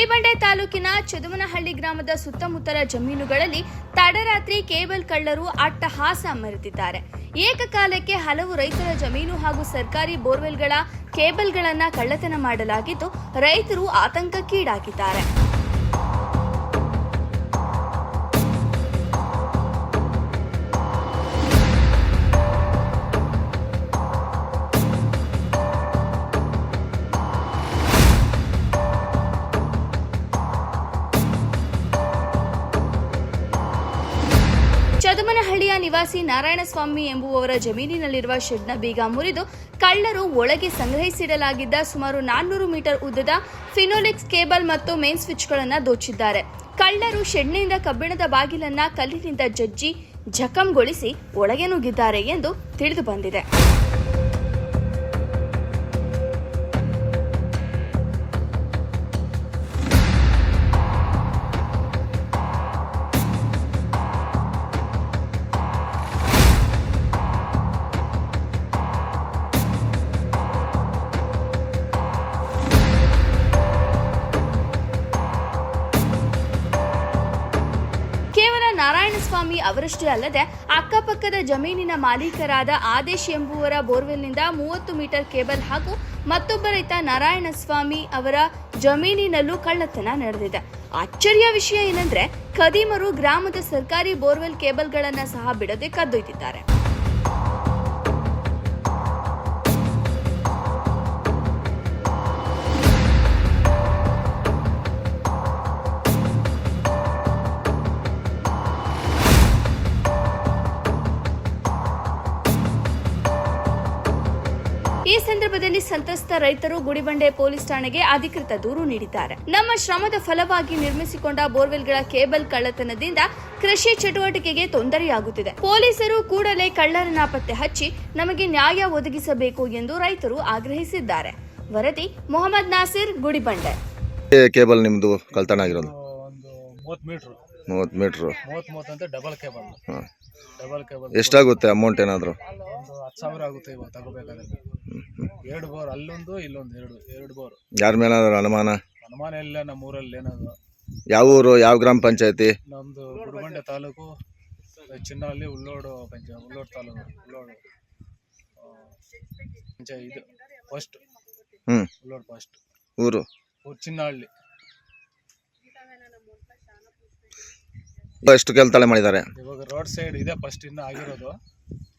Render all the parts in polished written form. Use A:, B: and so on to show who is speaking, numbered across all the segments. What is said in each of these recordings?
A: ಗುಡಿಬಂಡೆ ತಾಲೂಕಿನ ಚದುಮನಹಳ್ಳಿ ಗ್ರಾಮದ ಸುತ್ತಮುತ್ತಲ ಜಮೀನುಗಳಲ್ಲಿ ತಡರಾತ್ರಿ ಕೇಬಲ್ ಕಳ್ಳರು ಅಟ್ಟಹಾಸ ಮೆರೆದಿದ್ದಾರೆ. ಏಕಕಾಲಕ್ಕೆ ಹಲವು ರೈತರ ಜಮೀನು ಹಾಗೂ ಸರ್ಕಾರಿ ಬೋರ್ವೆಲ್ಗಳ ಕೇಬಲ್ಗಳನ್ನು ಕಳ್ಳತನ ಮಾಡಲಾಗಿದ್ದು, ರೈತರು ಆತಂಕಕ್ಕೀಡಾಗಿದ್ದಾರೆ. ಚದುಮನಹಳ್ಳಿಯ ನಿವಾಸಿ ನಾರಾಯಣಸ್ವಾಮಿ ಎಂಬುವವರ ಜಮೀನಿನಲ್ಲಿರುವ ಶೆಡ್ನ ಬೀಗ ಮುರಿದು ಕಳ್ಳರು ಒಳಗೆ ಸಂಗ್ರಹಿಸಿಡಲಾಗಿದ್ದ ಸುಮಾರು 400 ಮೀಟರ್ ಉದ್ದದ ಫಿನೋಲೆಕ್ಸ್ ಕೇಬಲ್ ಮತ್ತು ಮೇನ್ ಸ್ವಿಚ್ಗಳನ್ನು ದೋಚಿದ್ದಾರೆ. ಕಳ್ಳರು ಶೆಡ್ನಿಂದ ಕಬ್ಬಿಣದ ಬಾಗಿಲನ್ನ ಕಲ್ಲಿನಿಂದ ಜಜ್ಜಿ ಜಖಂಗೊಳಿಸಿ ಒಳಗೆ ನುಗ್ಗಿದ್ದಾರೆ ಎಂದು ತಿಳಿದು ಬಂದಿದೆ. ನಾರಾಯಣಸ್ವಾಮಿ ಅವರಷ್ಟೇ ಅಲ್ಲದೆ ಅಕ್ಕಪಕ್ಕದ ಜಮೀನಿನ ಮಾಲೀಕರಾದ ಆದೇಶ್ ಎಂಬುವರ ಬೋರ್ವೆಲ್ನಿಂದ 30 ಮೀಟರ್ ಕೇಬಲ್ ಹಾಗೂ ಮತ್ತೊಬ್ಬ ರೈತ ನಾರಾಯಣಸ್ವಾಮಿ ಅವರ ಜಮೀನಿನಲ್ಲೂ ಕಳ್ಳತನ ನಡೆದಿದೆ. ಅಚ್ಚರಿಯ ವಿಷಯ ಏನಂದ್ರೆ, ಖದೀಮರು ಗ್ರಾಮದ ಸರ್ಕಾರಿ ಬೋರ್ವೆಲ್ ಕೇಬಲ್ಗಳನ್ನು ಸಹ ಬಿಡದೆ ಕದ್ದೊಯ್ದಿದ್ದಾರೆ. ಈ ಸಂದರ್ಭದಲ್ಲಿ ಸಂತ್ರಸ್ತ ರೈತರು ಗುಡಿಬಂಡೆ ಪೊಲೀಸ್ ಠಾಣೆಗೆ ಅಧಿಕೃತ ದೂರು ನೀಡಿದ್ದಾರೆ. ನಮ್ಮ ಶ್ರಮದ ಫಲವಾಗಿ ನಿರ್ಮಿಸಿಕೊಂಡ ಬೋರ್ವೆಲ್ಗಳ ಕೇಬಲ್ ಕಳ್ಳತನದಿಂದ ಕೃಷಿ ಚಟುವಟಿಕೆಗೆ ತೊಂದರೆಯಾಗುತ್ತಿದೆ. ಪೊಲೀಸರು ಕೂಡಲೇ ಕಳ್ಳರನ್ನ ಪತ್ತೆ ಹಚ್ಚಿ ನಮಗೆ ನ್ಯಾಯ ಒದಗಿಸಬೇಕು ಎಂದು ರೈತರು ಆಗ್ರಹಿಸಿದ್ದಾರೆ. ವರದಿ ಮೊಹಮ್ಮದ್ ನಾಸಿರ್, ಗುಡಿಬಂಡೆ.
B: ಕೇಬಲ್ ನಿಮ್ದು ಕಳ್ಳತನ ಆಗಿರೋದು
C: 30 ಮೀಟರ್ ಅಂತ ಡಬಲ್ ಕೇಬಲ್.
B: ಎಷ್ಟಾಗುತ್ತೆ ಅಮೌಂಟ್? ಏನಾದ್ರು
C: 10,000 ಆಗುತ್ತೆ ಇವಾಗ ತಗೋಬೇಕಾದ್ರೆ. 2 ಬೋರ್, ಅಲ್ಲೊಂದು ಇಲ್ಲೊಂದು, ಎರಡು ಬೋರ್.
B: ಯಾರ ಮೇಲಾದ್ರೂ ಅನುಮಾನ
C: ಇಲ್ಲ. ನಮ್ಮ ಊರಲ್ಲಿ ಏನಾದ್ರು.
B: ಯಾವ ಊರು, ಯಾವ ಗ್ರಾಮ ಪಂಚಾಯತಿ?
C: ನಮ್ದು ಗುಡಿಬಂಡೆ ತಾಲೂಕು, ಚಿನ್ನಹಳ್ಳಿ, ಉಳ್ಳೋಡು ತಾಲೂಕು, ಉಳ್ಳೋಡು ಇದು ಫಸ್ಟ್. ಉಳ್ಳೋಡು ಫಸ್ಟ್
B: ಊರು
C: ಚಿನ್ನಹಳ್ಳಿ.
B: ಎಷ್ಟು ಕೆಲಸ ಮಾಡಿದ್ದಾರೆ?
C: ಇವಾಗ ರೋಡ್ ಸೈಡ್ ಇದೆ ಫಸ್ಟ್ ಇನ್ನ ಆಗಿರೋದು.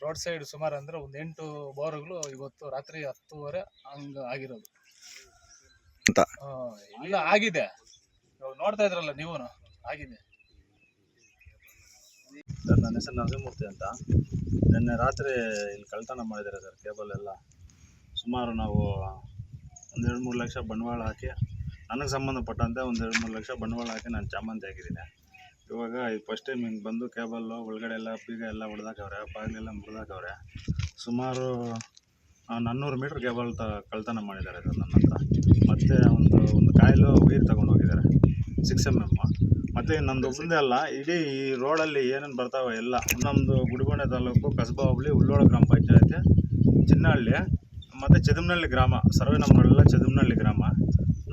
C: ರೋಡ್ ಸೈಡ್ ಸುಮಾರು ಅಂದ್ರೆ ಒಂದು 8 ಬೋರ್ಗಳು ಇವತ್ತು ರಾತ್ರಿ 10:30 ಹಂಗ ಆಗಿರೋದು. ಇಲ್ಲ ಆಗಿದೆ, ನೋಡ್ತಾ ಇದ್ರಲ್ಲ ನೀವು, ಆಗಿದೆ.
D: ಸರ್, ನನ್ನ ಹೆಸರು ನರಸಿಂಹಮೂರ್ತಿ ಅಂತ. ನಿನ್ನೆ ರಾತ್ರಿ ಇಲ್ಲಿ ಕಳ್ಳತನ ಮಾಡಿದ್ದಾರೆ ಸರ್. ಕೇಬಲ್ ಎಲ್ಲ ಸುಮಾರು ನಾವು 1-2-3 ಲಕ್ಷ ಬಂಡವಾಳ ಹಾಕಿ, ನನಗೆ ಸಂಬಂಧಪಟ್ಟಂತೆ 1-2-3 ಲಕ್ಷ ಬಂಡವಾಳ ಹಾಕಿ ನಾನು ಚಾಮಂತಿ ಆಗಿದ್ದೀನಿ. ಇವಾಗ ಇದು ಫಸ್ಟ್ ಟೈಮ್ ಹಿಂಗೆ ಬಂದು ಕೇಬಲ್ಲು ಒಳಗಡೆ ಎಲ್ಲ ಬೀಗ ಎಲ್ಲ ಹೊಡೆದಾಕವ್ರೆ, ಬಾಗಿಲೆಲ್ಲ ಮುರಿದಾಕವ್ರೆ. ಸುಮಾರು 400 ಮೀಟ್ರ್ ಕೇಬಲ್ ಕಳ್ಳತನ ಮಾಡಿದ್ದಾರೆ ಸರ್ ನನ್ನ ಹತ್ರ. ಮತ್ತು ಒಂದು ಕಾಯಿಲು ವೈರ್ ತೊಗೊಂಡು ಹೋಗಿದ್ದಾರೆ 6 mm. ಮತ್ತು ನಮ್ಮದು ಒಬ್ಬಂದೇ ಅಲ್ಲ, ಇಡೀ ಈ ರೋಡಲ್ಲಿ ಏನೇನು ಬರ್ತಾವೆ ಎಲ್ಲ. ನಮ್ಮದು ಗುಡಿಬಂಡೆ ತಾಲೂಕು, ಕಸಬಾ ಹೋಬಳಿ, ಉಳ್ಳೋಡು ಗ್ರಾಮ ಪಂಚಾಯತಿ, ಚಿನ್ನಹಳ್ಳಿ ಮತ್ತು ಚದುಮನಹಳ್ಳಿ ಗ್ರಾಮ. ಸರ್ವೆ ನಂಬರೆಲ್ಲ ಚದುಮನಹಳ್ಳಿ ಗ್ರಾಮ.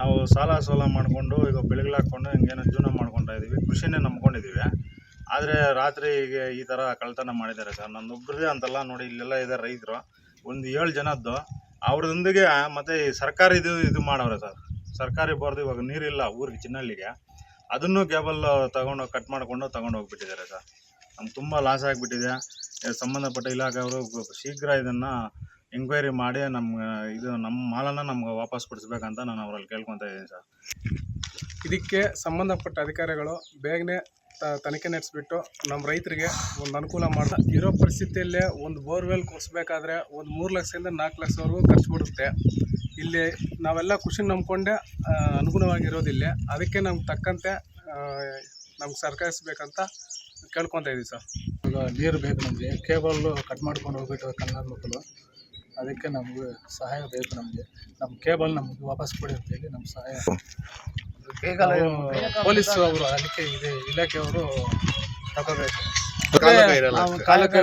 D: ನಾವು ಸಾಲ ಮಾಡಿಕೊಂಡು ಈಗ ಬೆಳೆಗಳು ಹಾಕ್ಕೊಂಡು ಹಿಂಗೇನೋ ಜೀವನ ಮಾಡ್ಕೊತಾ ಇದ್ದೀವಿ. ಕೃಷಿನೇ ನಂಬ್ಕೊಂಡಿದ್ದೀವಿ. ಆದರೆ ರಾತ್ರಿ ಈಗ ಈ ಥರ ಕಳ್ಳತನ ಮಾಡಿದ್ದಾರೆ ಸರ್. ನನ್ನೊಬ್ಬರದೇ ಅಂತಲ್ಲ, ನೋಡಿ ಇಲ್ಲೆಲ್ಲ ಇದ್ದಾರೆ ರೈತರು, ಒಂದು 7 ಜನದ್ದು. ಅವ್ರದೊಂದಿಗೆ ಮತ್ತು ಸರ್ಕಾರಿ ಇದು ಮಾಡವ್ರೆ ಸರ್. ಸರ್ಕಾರಿ ಬೋರ್ದು ಇವಾಗ ನೀರಿಲ್ಲ ಊರಿಗೆ, ಚಿನ್ನಹಳ್ಳಿಗೆ. ಅದನ್ನು ಕೇಬಲ್ ಕಟ್ ಮಾಡಿಕೊಂಡು ಹೋಗ್ಬಿಟ್ಟಿದ್ದಾರೆ ಸರ್. ನಮ್ಗೆ ತುಂಬ ಲಾಸ್ ಆಗಿಬಿಟ್ಟಿದೆ. ಸಂಬಂಧಪಟ್ಟ ಇಲಾಖೆಯವರು ಶೀಘ್ರ ಇದನ್ನು ಎಂಕ್ವೈರಿ ಮಾಡಿ ನಮ್ಮ ಮಾಲನ್ನು ನಮ್ಗೆ ವಾಪಸ್ ಕೊಡಿಸ್ಬೇಕಂತ ನಾನು ಅವರಲ್ಲಿ ಕೇಳ್ಕೊತಾ ಇದ್ದೀನಿ ಸರ್.
E: ಇದಕ್ಕೆ ಸಂಬಂಧಪಟ್ಟ ಅಧಿಕಾರಿಗಳು ಬೇಗನೆ ತನಿಖೆ ನಡೆಸಿಬಿಟ್ಟು ನಮ್ಮ ರೈತರಿಗೆ ಒಂದು ಅನುಕೂಲ ಮಾಡ್ತಾ ಇರೋ ಪರಿಸ್ಥಿತಿಯಲ್ಲೇ ಒಂದು ಬೋರ್ವೆಲ್ ಕೊಡಿಸ್ಬೇಕಾದ್ರೆ ಒಂದು 3 ಲಕ್ಷದಿಂದ 4 ಲಕ್ಷವರೆಗೂ ಖರ್ಚು ಬಿಡುತ್ತೆ. ಇಲ್ಲಿ ನಾವೆಲ್ಲ ಖುಷಿ ನಂಬ್ಕೊಂಡೆ ಅನುಗುಣವಾಗಿರೋದಿಲ್ಲ. ಅದಕ್ಕೆ ನಮ್ಗೆ ತಕ್ಕಂತೆ ನಮ್ಗೆ ಸರ್ಕಾರಿಸ್ಬೇಕಂತ ಕೇಳ್ಕೊತಾ ಇದ್ದೀವಿ ಸರ್.
C: ಈಗ ನೀರು ಬೇಕು ನಮಗೆ. ಕೇಬಲ್ ಕಟ್ ಮಾಡ್ಕೊಂಡು ಹೋಗ್ಬಿಟ್ಟು ಕನ್ನಡ ಮಕ್ಕಳು, ಅದಕ್ಕೆ ನಮಗೆ ಸಹಾಯ ಬೇಕು. ನಮ್ಮ ಕೇಬಲ್ ನಮ್ಗೆ ವಾಪಸ್ ಕೊಡಿ ಅಂತ ಹೇಳಿ ನಮ್ಮ ಸಹಾಯ ಪೊಲೀಸ್ ಅವರು, ಅದಕ್ಕೆ ಇದೆ ಇಲಾಖೆಯವರು ತಗೋಬೇಕು. ಕಾಲಕ್ಕೆ